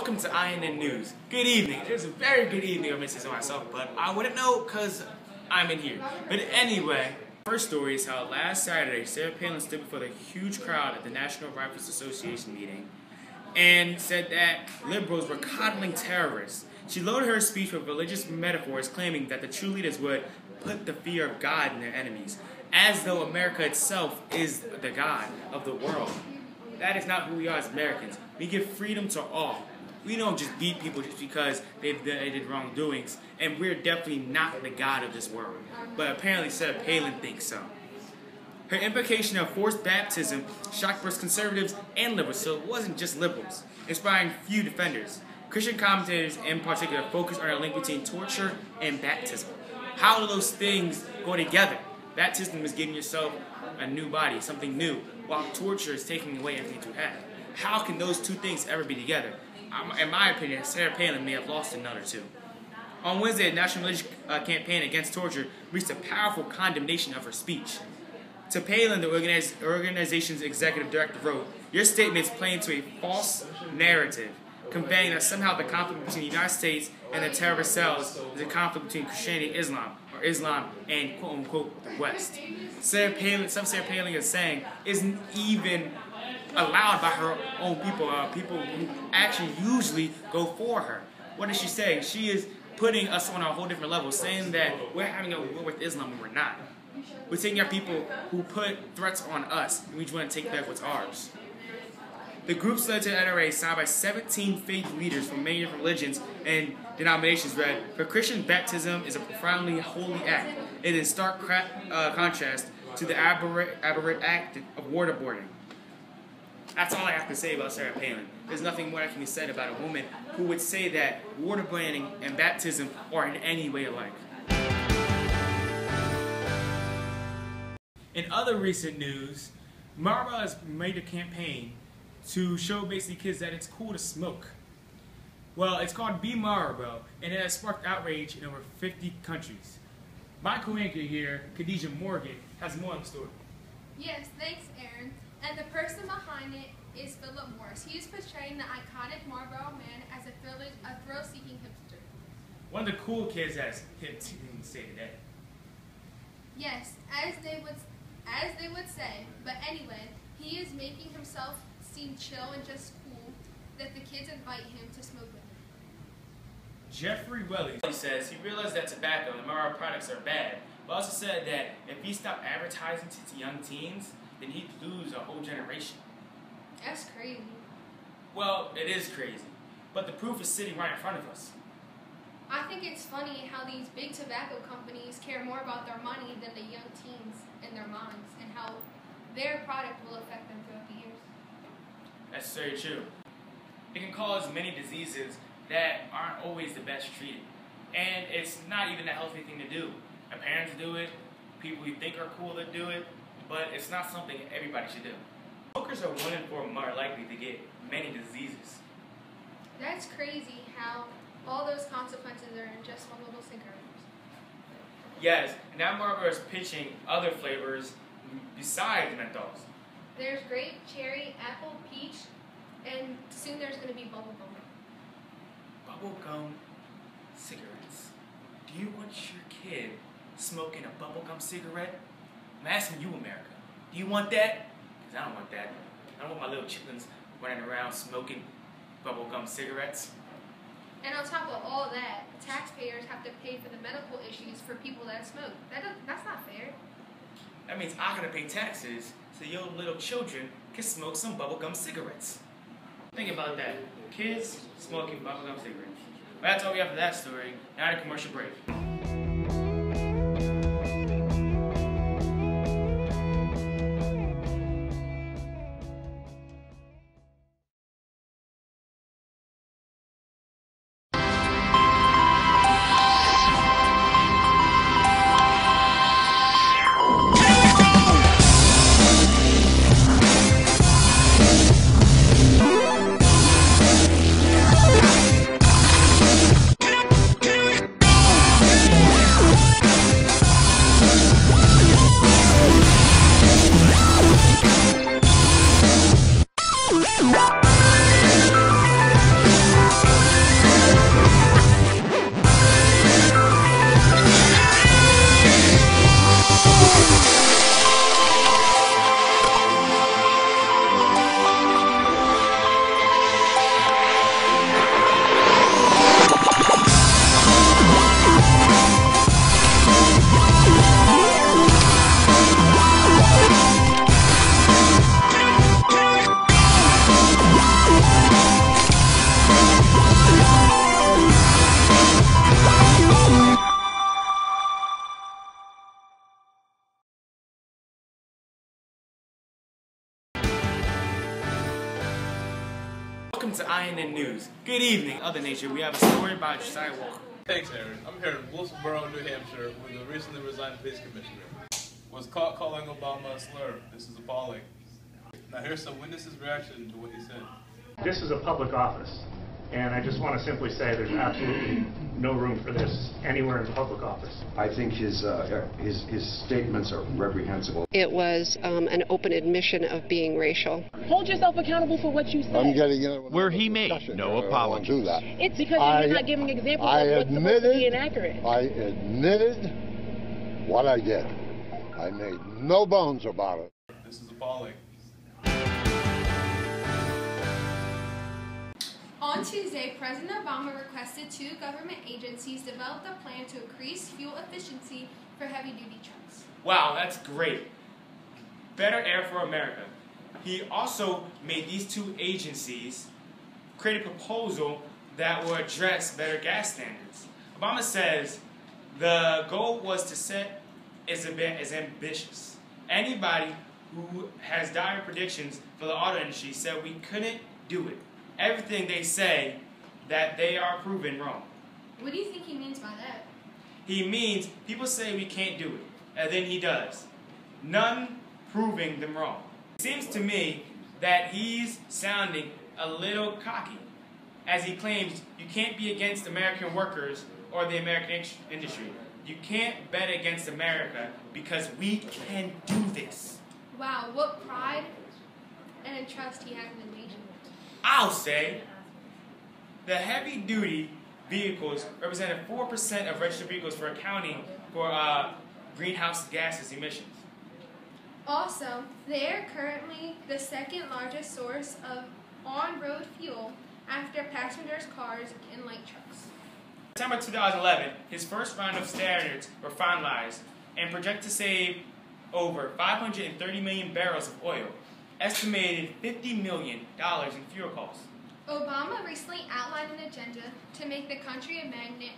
welcome to INN News. Good evening. It's a very good evening, I'm missing myself, but I wouldn't know because I'm in here. But anyway, first story is how last Saturday, Sarah Palin stood before the huge crowd at the National Rifles Association meeting and said that liberals were coddling terrorists. She loaded her speech with religious metaphors, claiming that the true leaders would put the fear of God in their enemies, as though America itself is the God of the world. That is not who we are as Americans. We give freedom to all. We don't just beat people just because they did wrongdoings, and we're definitely not the God of this world. But apparently Sarah Palin thinks so. Her implication of forced baptism shocked both conservatives and liberals, so it wasn't just liberals, inspiring few defenders. Christian commentators in particular focus on a link between torture and baptism. How do those things go together? Baptism is giving yourself a new body, something new, while torture is taking away everything you have. How can those two things ever be together? In my opinion, Sarah Palin may have lost another two. On Wednesday, the National Religious Campaign Against Torture reached a powerful condemnation of her speech. To Palin, the organization's executive director wrote, "Your statements play into a false narrative, conveying that somehow the conflict between the United States and the terrorist cells is a conflict between Christianity and Islam, or Islam and quote-unquote the West." Sarah Palin is saying isn't even allowed by her own people, people who actually usually go for her. What is she saying? She is putting us on a whole different level, saying that we're having a war with Islam when we're not. We're taking our people who put threats on us, and we just want to take back what's ours. The group's letter to the NRA, signed by 17 faith leaders from many different religions and denominations, read, "For Christians, baptism is a profoundly holy act. It is in stark contrast to the aberrant act of waterboarding." That's all I have to say about Sarah Palin. There's nothing more that can be said about a woman who would say that waterboarding and baptism are in any way alike. In other recent news, Marlboro has made a campaign to show basically kids that it's cool to smoke. Well, it's called Be Marlboro, and it has sparked outrage in over 50 countries. My co-anchor here, Khadijah Morgan, has more on the story. Yes, thanks, Aaron. And the person behind it is Philip Morris. He is portraying the iconic Marlboro man as a thrill-seeking hipster. One of the cool kids that's hip to say today. Yes, as they would say. But anyway, he is making himself seem chill and just cool that the kids invite him to smoke with them. Jeffrey Welly says he realized that tobacco and Marlboro products are bad, but also said that if he stopped advertising to young teens, then he'd lose a whole generation. That's crazy. Well, it is crazy, but the proof is sitting right in front of us. I think it's funny how these big tobacco companies care more about their money than the young teens in their minds, and how their product will affect them throughout the years. That's very true. It can cause many diseases that aren't always the best treated, and it's not even a healthy thing to do. Our parents do it, people you think are cool that do it, but it's not something everybody should do. Smokers are 1 in 4 more likely to get many diseases. That's crazy how all those consequences are in just one little cigarette. Yes, and now Marlboro is pitching other flavors besides menthols. There's grape, cherry, apple, peach, and soon there's going to be bubble gum. Bubblegum cigarettes. Do you want your kid smoking a bubblegum cigarette? I'm asking you, America. Do you want that? Because I don't want that. I don't want my little chitlins running around smoking bubblegum cigarettes. And on top of all that, taxpayers have to pay for the medical issues for people that smoke. That's not fair. That means I'm going to pay taxes so your little children can smoke some bubblegum cigarettes. Think about that. Kids smoking bubblegum cigarettes. Well, that's all we have for that story. Now to commercial break. welcome to INN News. Good evening, Other Nature. We have a story about Josiah Walker. Thanks, Aaron. I'm here in Wilsonboro, New Hampshire, with the recently resigned police commissioner. Was caught calling Obama a slur. This is appalling. Now here's some witnesses' reaction to what he said. This is a public office, and I just want to simply say there's absolutely no room for this anywhere in public office. I think his statements are reprehensible. It was an open admission of being racial. Hold yourself accountable for what you said. I'm getting where he made no apology. Do that. It's because you're not giving examples of what's supposed to be inaccurate. I admitted what I did. I made no bones about it. This is appalling. On Tuesday, President Obama requested 2 government agencies develop a plan to increase fuel efficiency for heavy-duty trucks. Wow, that's great. Better air for America. He also made these 2 agencies create a proposal that will address better gas standards. Obama says the goal was to set is ambitious. Anybody who has dire predictions for the auto industry said we couldn't do it. Everything they say that they are proven wrong. What do you think he means by that? He means people say we can't do it, and then he does. None proving them wrong. It seems to me that he's sounding a little cocky as he claims you can't be against American workers or the American industry. You can't bet against America because we can do this. Wow, what pride and trust he has in the nation. I'll say the heavy-duty vehicles represented 4% of registered vehicles for accounting for greenhouse gases emissions. Also, they are currently the second largest source of on-road fuel after passengers' cars and light trucks. In September 2011, his first round of standards were finalized and project to save over 530 million barrels of oil, estimated $50 million in fuel costs. Obama recently outlined an agenda to make the country a magnet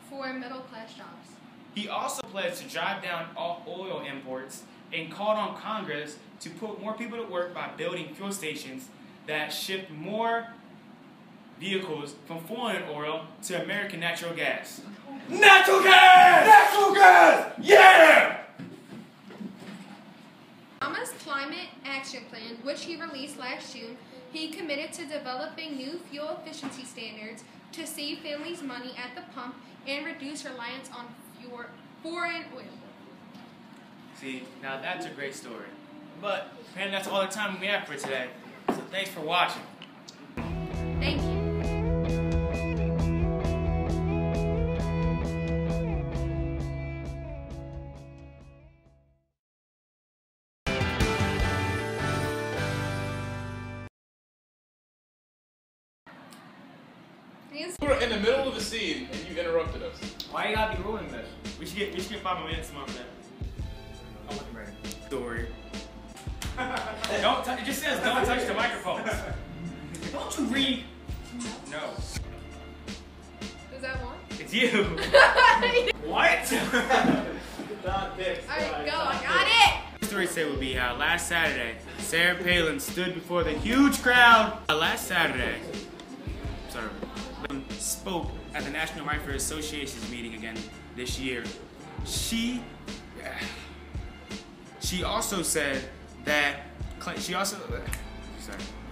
for middle-class jobs. He also pledged to drive down all oil imports and called on Congress to put more people to work by building fuel stations that shift more vehicles from foreign oil to American natural gas. Natural gas! Natural gas! Yeah! Obama's Climate Action Plan, which he released last June, he committed to developing new fuel efficiency standards to save families money at the pump and reduce reliance on foreign oil. See, now that's a great story. But, man, that's all the time we have for today. So thanks for watching. Thank you. We were in the middle of the scene and you interrupted us. Why you gotta be ruining this? We should get 5 more minutes more for that. I'm looking ready. Story. It just says don't touch the microphones. Don't you read? No. Is that one? It's you. What? Alright, go. I got it. The story said would be how last Saturday, Sarah Palin stood before the huge crowd. Last Saturday, spoke at the National Rifle Association's meeting again this year. She also said that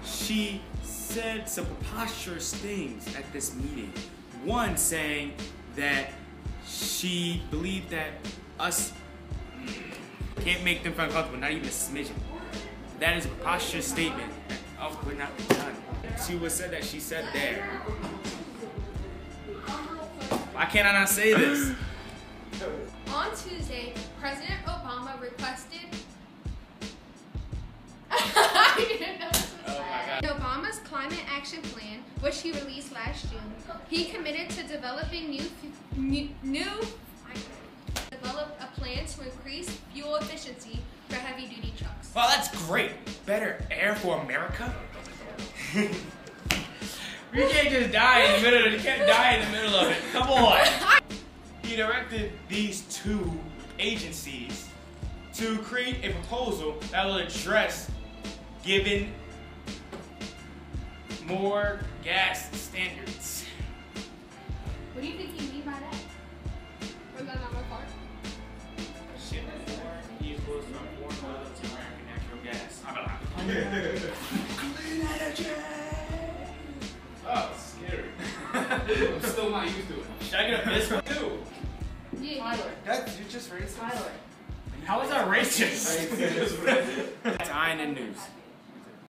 she said some preposterous things at this meeting. One saying that she believed that us can't make them feel uncomfortable, not even a smidgen. That is a preposterous statement that would not be done. She was said that she said there. Why can't I not say this? On Tuesday, President Obama requested Obama's Climate Action Plan, which he released last June. He committed to developing develop a plan to increase fuel efficiency for heavy-duty trucks. Well, that's great. Better air for America. You can't just die in the middle of it. You can't die in the middle of it. Come on. He directed these 2 agencies to create a proposal that will address giving more gas standards. What do you think you mean by that? Was that not my part? Ship more vehicles from foreign oil to American natural gas. Clean energy! Oh, scary. I'm still not used to it. Should I get a fist one too? Yeah. Tyler. You're just racist. Tyler. How is that racist? That's Iron News.